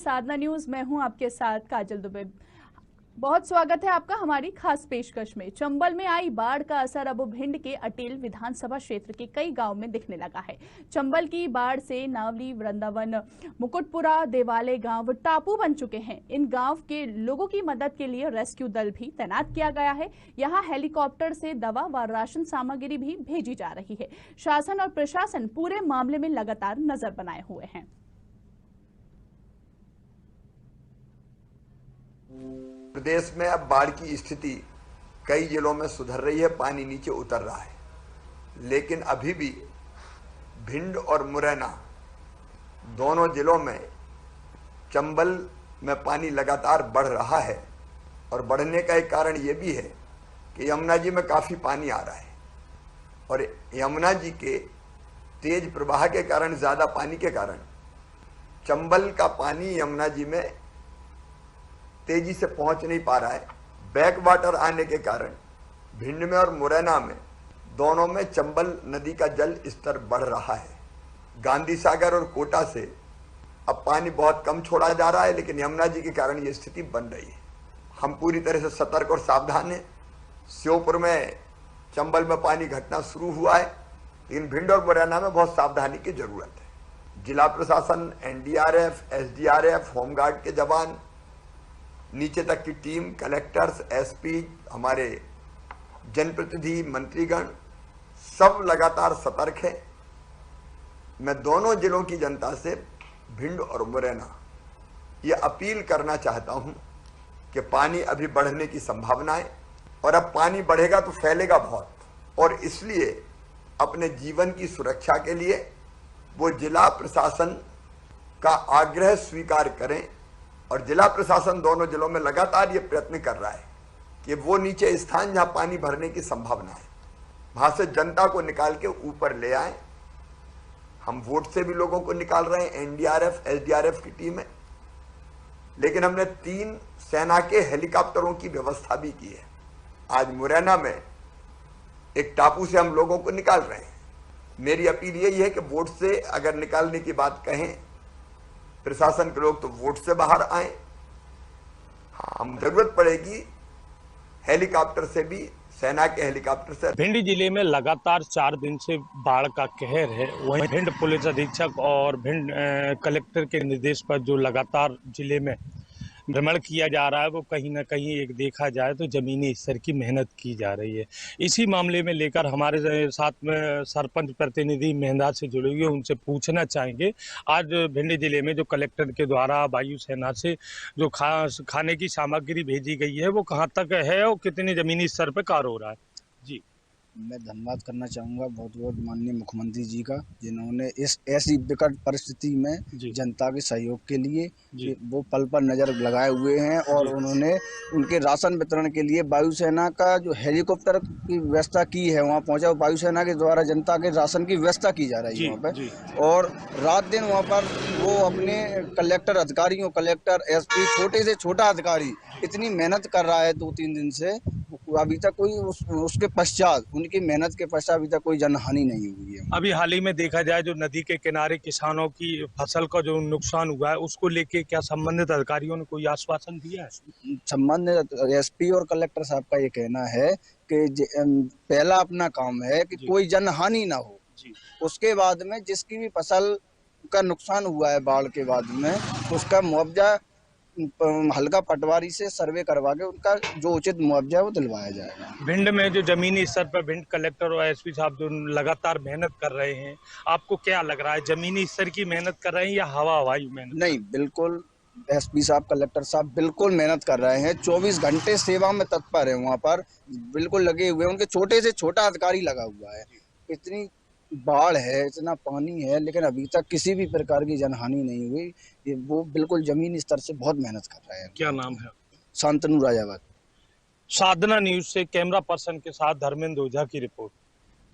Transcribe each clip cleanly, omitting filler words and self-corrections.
साधना news. मैं हूं आपके साथ काजल दुबे। बहुत स्वागत है आपका हमारी खास पेशकश में। चंबल में आई बाढ़ का असर अब भिंड के अटेल विधानसभा क्षेत्र के कई गांव में दिखने लगा है। चंबल की बाढ़ से नावली, वृंदावन, मुकुटपुरा, देवाले गांव टापू बन चुके हैं। इन गांव के लोगों की मदद के लिए रेस्क्यू दल भी तैनात किया गया है। यहां हेलीकॉप्टर से दवा व राशन सामग्री भी भेजी जा रही है। शासन और प्रशासन पूरे मामले में लगातार नजर बनाए हुए हैं। प्रदेश में अब बाढ़ की स्थिति कई जिलों में सुधर रही है, पानी नीचे उतर रहा है, लेकिन अभी भी भिंड और मुरैना दोनों जिलों में चंबल में पानी लगातार बढ़ रहा है। और बढ़ने का एक कारण ये भी है कि यमुना जी में काफ़ी पानी आ रहा है और यमुना जी के तेज प्रवाह के कारण, ज़्यादा पानी के कारण चंबल का पानी यमुना जी में तेजी से पहुंच नहीं पा रहा है। बैक वाटर आने के कारण भिंड में और मुरैना में दोनों में चंबल नदी का जल स्तर बढ़ रहा है। गांधी सागर और कोटा से अब पानी बहुत कम छोड़ा जा रहा है, लेकिन यमुना जी के कारण ये स्थिति बन रही है। हम पूरी तरह से सतर्क और सावधान हैं। श्योपुर में चंबल में पानी घटना शुरू हुआ है, लेकिन भिंड और मुरैना में बहुत सावधानी की जरूरत है। जिला प्रशासन, एनडीआरएफ, एसडीआरएफ, होमगार्ड के जवान, नीचे तक की टीम, कलेक्टर्स, एसपी, हमारे जनप्रतिनिधि, मंत्रीगण सब लगातार सतर्क है। मैं दोनों जिलों की जनता से, भिंड और मुरैना, ये अपील करना चाहता हूं कि पानी अभी बढ़ने की संभावना है और अब पानी बढ़ेगा तो फैलेगा बहुत, और इसलिए अपने जीवन की सुरक्षा के लिए वो जिला प्रशासन का आग्रह स्वीकार करें। और जिला प्रशासन दोनों जिलों में लगातार ये प्रयत्न कर रहा है कि वो नीचे स्थान जहां पानी भरने की संभावना है वहां से जनता को निकाल के ऊपर ले आए। हम वोट से भी लोगों को निकाल रहे हैं, एनडीआरएफ, एसडीआरएफ की टीम है, लेकिन हमने 3 सेना के हेलीकॉप्टरों की व्यवस्था भी की है। आज मुरैना में एक टापू से हम लोगों को निकाल रहे हैं। मेरी अपील यही है कि वोट से अगर निकालने की बात कहें प्रशासन के लोग, तो वोट से बाहर आए। हम जरूरत पड़ेगी हेलीकॉप्टर से भी, सेना के हेलीकॉप्टर से। भिंड जिले में लगातार 4 दिन से बाढ़ का कहर है। वहीं भिंड पुलिस अधीक्षक और भिंड कलेक्टर के निर्देश पर जो लगातार जिले में भ्रमण किया जा रहा है, वो कहीं ना कहीं एक देखा जाए तो जमीनी स्तर की मेहनत की जा रही है। इसी मामले में लेकर हमारे साथ में सरपंच प्रतिनिधि मेहंदार से जुड़े हुए, उनसे पूछना चाहेंगे आज भिंड जिले में जो कलेक्टर के द्वारा वायुसेना से जो खाने की सामग्री भेजी गई है वो कहाँ तक है और कितने जमीनी स्तर पर कार्य हो रहा है। जी, मैं धन्यवाद करना चाहूँगा बहुत बहुत माननीय मुख्यमंत्री जी का, जिन्होंने इस ऐसी विकट परिस्थिति में जनता के सहयोग के लिए वो पल पर नज़र लगाए हुए हैं और उन्होंने उनके राशन वितरण के लिए वायुसेना का जो हेलीकॉप्टर की व्यवस्था की है वहाँ पहुँचा। वायुसेना के द्वारा जनता के राशन की व्यवस्था की जा रही है वहाँ पर, और रात दिन वहाँ पर वो अपने कलेक्टर अधिकारियों, कलेक्टर, एसपी, छोटे से छोटा अधिकारी इतनी मेहनत कर रहा है 2-3 दिन से। अभी तक कोई उसके पश्चात, उनकी मेहनत के पश्चात अभी तक कोई जनहानि नहीं हुई है। अभी हाल ही में देखा जाए जो नदी के किनारे किसानों की फसल का जो नुकसान हुआ है उसको लेके क्या संबंधित अधिकारियों ने कोई आश्वासन दिया है? संबंधित एसपी और कलेक्टर साहब का ये कहना है कि पहला अपना काम है कि कोई जनहानि ना हो, उसके बाद में जिसकी भी फसल का नुकसान हुआ है बाढ़ के बाद में उसका मुआवजा हल्का पटवारी से सर्वे करवा के उनका जो उचित मुआवजा है वो दिलवाया जाएगा। भिंड में जो जमीनी स्तर पर भिंड कलेक्टर और एसपी साहब जो लगातार मेहनत कर रहे हैं, आपको क्या लग रहा है जमीनी स्तर की मेहनत कर रहे हैं या हवाई मेहनत? नहीं, बिल्कुल एसपी साहब, कलेक्टर साहब बिल्कुल मेहनत कर रहे हैं। 24 घंटे सेवा में तत्पर है, वहाँ पर बिल्कुल लगे हुए हैं। उनके छोटे से छोटा अधिकारी लगा हुआ है। इतनी बाढ़ है, इतना पानी है, लेकिन अभी तक किसी भी प्रकार की जनहानि नहीं हुई। ये वो बिल्कुल जमीनी स्तर से बहुत मेहनत कर रहे हैं। क्या नाम है? शांतनु राजावत। साधना न्यूज से कैमरा पर्सन के साथ धर्मेंद्र ओझा की रिपोर्ट।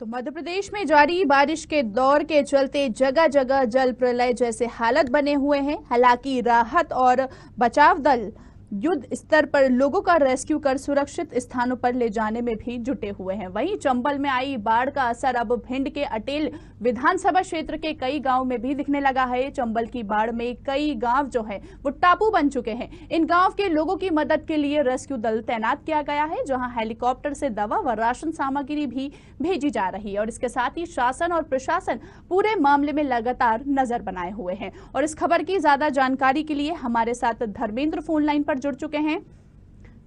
तो मध्य प्रदेश में जारी बारिश के दौर के चलते जगह जगह जल प्रलय जैसे हालत बने हुए हैं। हालांकि राहत और बचाव दल युद्ध स्तर पर लोगों का रेस्क्यू कर सुरक्षित स्थानों पर ले जाने में भी जुटे हुए हैं। वहीं चंबल में आई बाढ़ का असर अब भिंड के अटेल विधानसभा क्षेत्र के कई गांव में भी दिखने लगा है। चंबल की बाढ़ में कई गांव जो है वो टापू बन चुके हैं। इन गांव के लोगों की मदद के लिए रेस्क्यू दल तैनात किया गया है, जहां हेलीकॉप्टर से दवा व राशन सामग्री भी भेजी जा रही है। और इसके साथ ही शासन और प्रशासन पूरे मामले में लगातार नजर बनाए हुए हैं। और इस खबर की ज्यादा जानकारी के लिए हमारे साथ धर्मेंद्र फोन लाइन पर जुड़ चुके हैं।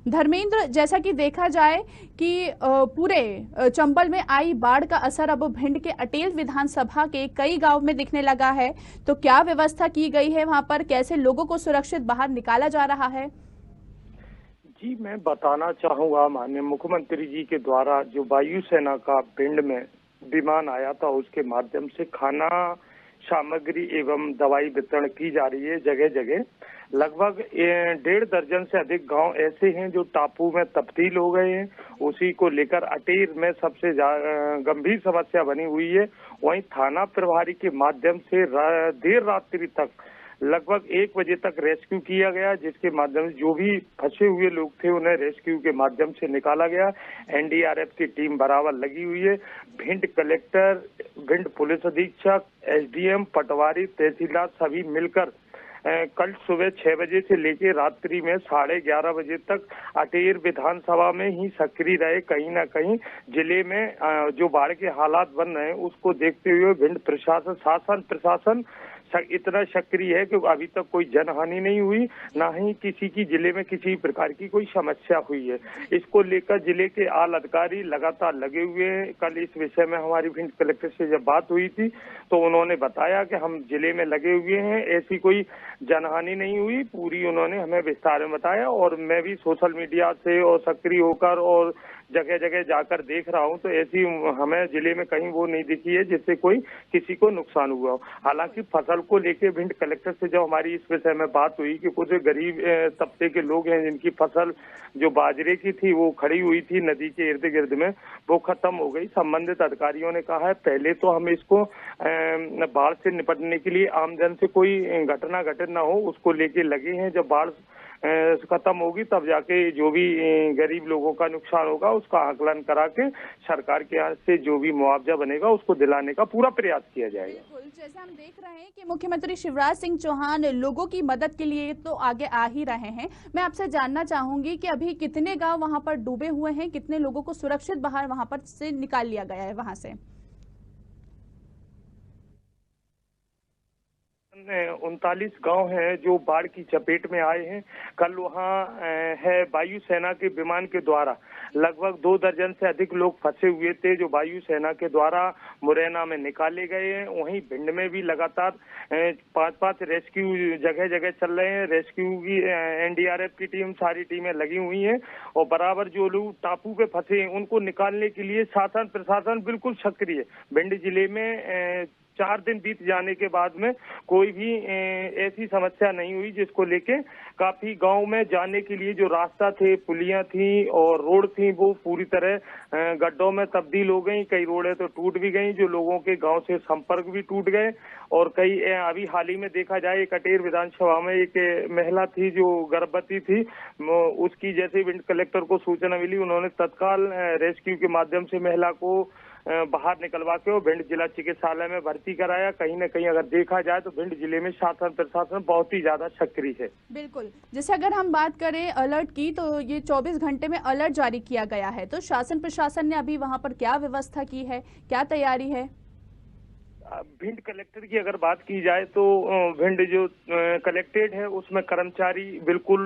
धर्मेंद्र, जैसा कि देखा जाए कि पूरे चंबल में आई बाढ़ का असर अब भिंड के अटेल विधानसभा के कई गांव में दिखने लगा है, तो क्या व्यवस्था की गई है वहां पर, कैसे लोगों को सुरक्षित बाहर निकाला जा रहा है? जी, मैं बताना चाहूंगा, माननीय मुख्यमंत्री जी के द्वारा जो वायुसेना का भिंड में विमान आया था, उसके माध्यम से खाना सामग्री एवं दवाई वितरण की जा रही है जगह जगह। लगभग 1.5 दर्जन से अधिक गांव ऐसे हैं जो टापू में तब्दील हो गए हैं। उसी को लेकर अटेर में सबसे गंभीर समस्या बनी हुई है। वहीं थाना प्रभारी के माध्यम से देर रात्रि तक लगभग 1 बजे तक रेस्क्यू किया गया, जिसके माध्यम से जो भी फंसे हुए लोग थे उन्हें रेस्क्यू के माध्यम से निकाला गया। एनडीआरएफ की टीम बराबर लगी हुई है। भिंड कलेक्टर, भिंड पुलिस अधीक्षक, एसडीएम, पटवारी, तहसीलदार सभी मिलकर कल सुबह 6 बजे से लेकर रात्रि में 11:30 बजे तक अटेर विधानसभा में ही सक्रिय रहे। कहीं ना कहीं जिले में जो बाढ़ के हालात बन रहे हैं उसको देखते हुए भिंड प्रशासन, शासन प्रशासन इतना सक्रिय है कि अभी तक कोई जनहानि नहीं हुई, ना ही किसी की जिले में किसी प्रकार की कोई समस्या हुई है। इसको लेकर जिले के आला अधिकारी लगातार लगे हुए हैं। कल इस विषय में हमारी भिंड कलेक्टर से जब बात हुई थी तो उन्होंने बताया कि हम जिले में लगे हुए हैं, ऐसी कोई जनहानि नहीं हुई, पूरी उन्होंने हमें विस्तार में बताया। और मैं भी सोशल मीडिया से और सक्रिय होकर और जगह जगह जाकर देख रहा हूं, तो ऐसी हमें जिले में कहीं वो नहीं दिखी है जिससे कोई किसी को नुकसान हुआ हो। हालांकि फसल को लेके भिंड कलेक्टर से जब हमारी इस विषय में बात हुई कि कुछ गरीब तबके के लोग हैं जिनकी फसल जो बाजरे की थी वो खड़ी हुई थी नदी के इर्द गिर्द में, वो खत्म हो गई। संबंधित अधिकारियों ने कहा है पहले तो हम इसको बाढ़ से निपटने के लिए आमजन से कोई घटना घटित न हो उसको लेके लगे हैं। जब बाढ़ खत्म होगी तब जाके जो भी गरीब लोगों का नुकसान होगा उसका आकलन करा के सरकार के यहाँ से जो भी मुआवजा बनेगा उसको दिलाने का पूरा प्रयास किया जाएगा। बिल्कुल, जैसे हम देख रहे हैं कि मुख्यमंत्री शिवराज सिंह चौहान लोगों की मदद के लिए तो आगे आ ही रहे हैं। मैं आपसे जानना चाहूंगी कि अभी कितने गांव वहां पर डूबे हुए हैं, कितने लोगों को सुरक्षित बाहर वहां पर से निकाल लिया गया है वहां से? 39 गांव हैं जो बाढ़ की चपेट में आए हैं। कल वहां है वायुसेना के विमान के द्वारा लगभग 2 दर्जन से अधिक लोग फंसे हुए थे जो वायुसेना के द्वारा मुरैना में निकाले गए हैं। वहीं भिंड में भी लगातार 5-5 रेस्क्यू जगह जगह चल रहे हैं। रेस्क्यू की एनडीआरएफ की टीम, सारी टीमें लगी हुई हैं और बराबर जो लोग टापू पे फंसे हैं उनको निकालने के लिए शासन प्रशासन बिल्कुल सक्रिय है। भिंड जिले में 4 दिन बीत जाने के बाद में कोई भी ऐसी समस्या नहीं हुई जिसको लेके काफी गांव में जाने के लिए जो रास्ता थे, पुलियां थी और रोड थी वो पूरी तरह गड्ढों में तब्दील हो गई। कई रोडें तो टूट भी गई, जो लोगों के गांव से संपर्क भी टूट गए। और कई अभी हाल ही में देखा जाए कटेर विधानसभा में एक महिला थी जो गर्भवती थी, उसकी जैसे भिंड कलेक्टर को सूचना मिली उन्होंने तत्काल रेस्क्यू के माध्यम से महिला को बाहर निकलवा के वो भिंड जिला चिकित्सालय में भर्ती कराया। कहीं ना कहीं अगर देखा जाए तो भिंड जिले में शासन प्रशासन बहुत ही ज्यादा सक्रिय है। बिल्कुल, जैसे अगर हम बात करें अलर्ट की तो ये 24 घंटे में अलर्ट जारी किया गया है, तो शासन प्रशासन ने अभी वहां पर क्या व्यवस्था की है, क्या तैयारी है? भिंड कलेक्टर की अगर बात की जाए तो भिंड जो कलेक्टेड है उसमें कर्मचारी बिल्कुल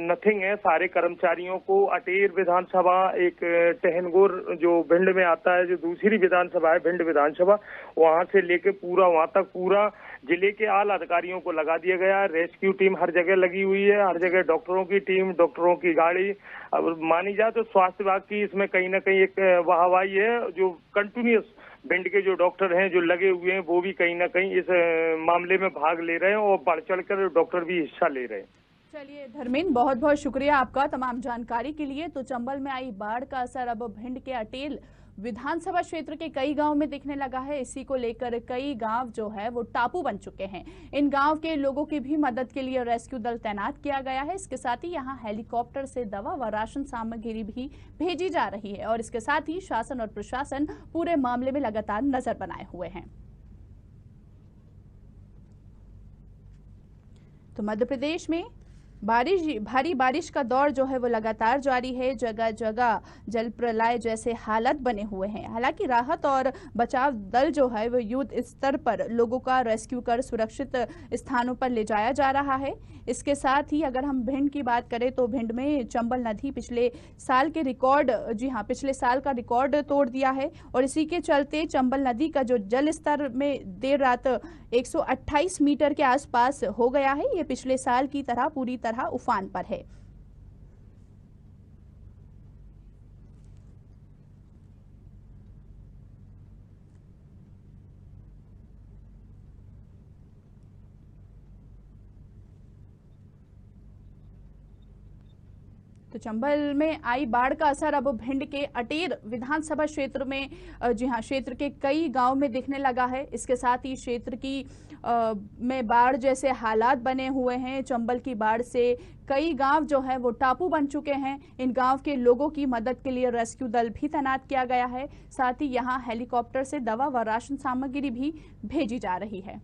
नथिंग है। सारे कर्मचारियों को अटेर विधानसभा, एक टहनगोर जो भिंड में आता है, जो दूसरी विधानसभा है भिंड विधानसभा, वहां से लेके पूरा वहां तक पूरा जिले के आला अधिकारियों को लगा दिया गया। रेस्क्यू टीम हर जगह लगी हुई है, हर जगह डॉक्टरों की टीम, डॉक्टरों की गाड़ी। अब मानी जाए तो स्वास्थ्य विभाग की इसमें कहीं ना कहीं एक वाहवाही है, जो कंटिन्यूस भिंड के जो डॉक्टर हैं जो लगे हुए हैं वो भी कहीं ना कहीं इस मामले में भाग ले रहे हैं और बढ़ चढ़कर डॉक्टर भी हिस्सा ले रहे हैं। चलिए धर्मेंद्र, बहुत बहुत शुक्रिया आपका तमाम जानकारी के लिए। तो चंबल में आई बाढ़ का असर अब भिंड के अटेल विधानसभा क्षेत्र के कई गांव में दिखने लगा है। इसी को लेकर कई गांव जो है वो टापू बन चुके हैं। इन गांव के लोगों की भी मदद के लिए रेस्क्यू दल तैनात किया गया है। इसके साथ ही यहां हेलीकॉप्टर से दवा व राशन सामग्री भी भेजी जा रही है और इसके साथ ही शासन और प्रशासन पूरे मामले में लगातार नजर बनाए हुए हैं। तो मध्य प्रदेश में भारी बारिश का दौर जो है वो लगातार जारी है। जगह जगह जल प्रलय जैसे हालात बने हुए हैं। हालांकि राहत और बचाव दल जो है वो युद्ध स्तर पर लोगों का रेस्क्यू कर सुरक्षित स्थानों पर ले जाया जा रहा है। इसके साथ ही अगर हम भिंड की बात करें तो भिंड में चंबल नदी पिछले साल का रिकॉर्ड तोड़ दिया है और इसी के चलते चंबल नदी का जो जल स्तर में देर रात 128 मीटर के आसपास हो गया है। ये पिछले साल की तरह पूरी तरह उफान पर है। तो चंबल में आई बाढ़ का असर अब भिंड के अटेर विधानसभा क्षेत्र में क्षेत्र के कई गांव में दिखने लगा है। इसके साथ ही क्षेत्र की में बाढ़ जैसे हालात बने हुए हैं। चंबल की बाढ़ से कई गांव जो है वो टापू बन चुके हैं। इन गांव के लोगों की मदद के लिए रेस्क्यू दल भी तैनात किया गया है। साथ ही यहां हेलीकॉप्टर से दवा व राशन सामग्री भी भेजी जा रही है।